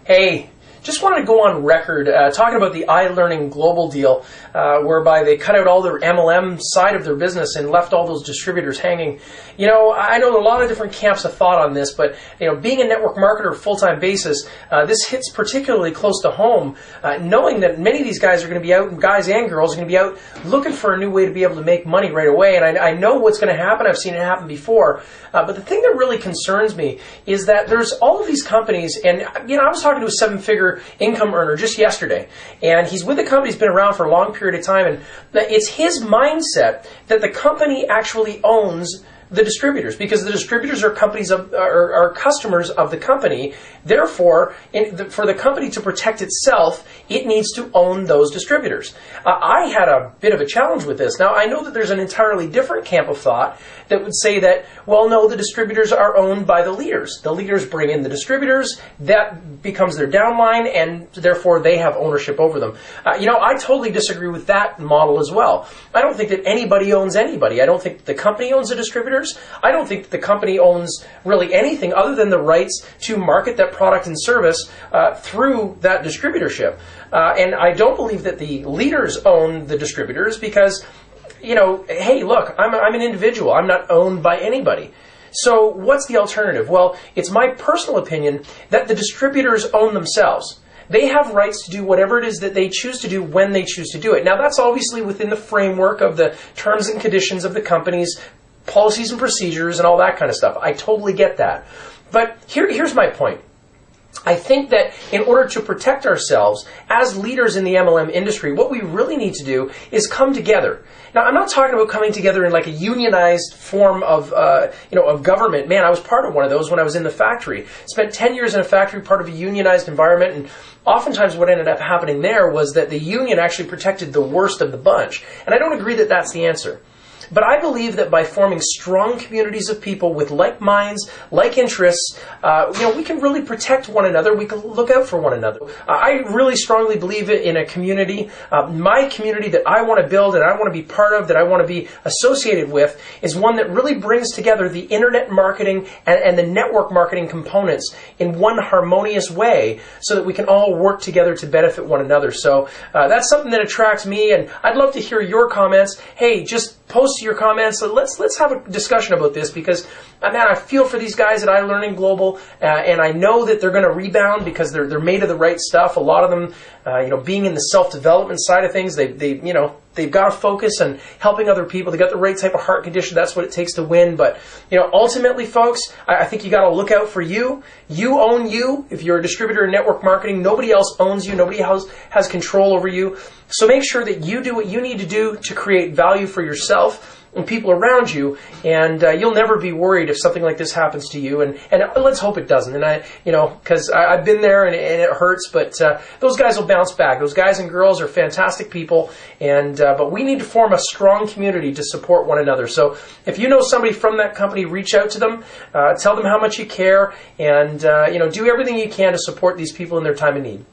Hey, just wanted to go on record talking about the iLearning Global deal, whereby they cut out all their MLM side of their business and left all those distributors hanging. You know, I know a lot of different camps have thought on this, but you know, being a network marketer full-time basis, this hits particularly close to home, knowing that many of these guys are going to be out, guys and girls are going to be out looking for a new way to be able to make money right away. And I know what's going to happen. I've seen it happen before. But the thing that really concerns me is that there's all of these companies, and you know, I was talking to a seven-figure income earner just yesterday, and he's with the company, he's been around for a long period of time, and it's his mindset that the company actually owns the distributors, because the distributors are companies are customers of the company. Therefore, for the company to protect itself, it needs to own those distributors. I had a bit of a challenge with this. Now, I know that there's an entirely different camp of thought that would say that, well, no, the distributors are owned by the leaders. The leaders bring in the distributors, that becomes their downline, and therefore they have ownership over them. You know, I totally disagree with that model as well. I don't think that anybody owns anybody. I don't think the company owns the distributors. I don't think the company owns really anything other than the rights to market that product and service through that distributorship. And I don't believe that the leaders own the distributors because, you know, hey, look, I'm an individual. I'm not owned by anybody. So what's the alternative? Well, it's my personal opinion that the distributors own themselves. They have rights to do whatever it is that they choose to do when they choose to do it. Now, that's obviously within the framework of the terms and conditions of the company's policies and procedures and all that kind of stuff. I totally get that. But here's my point. I think that in order to protect ourselves as leaders in the MLM industry, what we really need to do is come together. Now, I'm not talking about coming together in like a unionized form of, of government. Man, I was part of one of those when I was in the factory. Spent 10 years in a factory, part of a unionized environment, and oftentimes what ended up happening there was that the union actually protected the worst of the bunch. And I don't agree that that's the answer. But I believe that by forming strong communities of people with like minds, like interests, we can really protect one another. We can look out for one another. I really strongly believe in a community. My community that I want to build and I want to be part of, that I want to be associated with, is one that really brings together the internet marketing and the network marketing components in one harmonious way so that we can all work together to benefit one another. So that's something that attracts me, and I'd love to hear your comments. Hey, just post your comments. So let's have a discussion about this, because man, I feel for these guys at iLearning Global, and I know that they're going to rebound because they're made of the right stuff. A lot of them, being in the self-development side of things, they've got to focus on helping other people. They got the right type of heart condition. That's what it takes to win. But ultimately, folks, I think you got to look out for you. You own you. If you're a distributor in network marketing, nobody else owns you. Nobody else has control over you. So make sure that you do what you need to do to create value for yourself and people around you, and you'll never be worried if something like this happens to you. And let's hope it doesn't. And because I've been there and it hurts, but those guys will bounce back. Those guys and girls are fantastic people, and but we need to form a strong community to support one another. So if you know somebody from that company, reach out to them, tell them how much you care, and do everything you can to support these people in their time of need.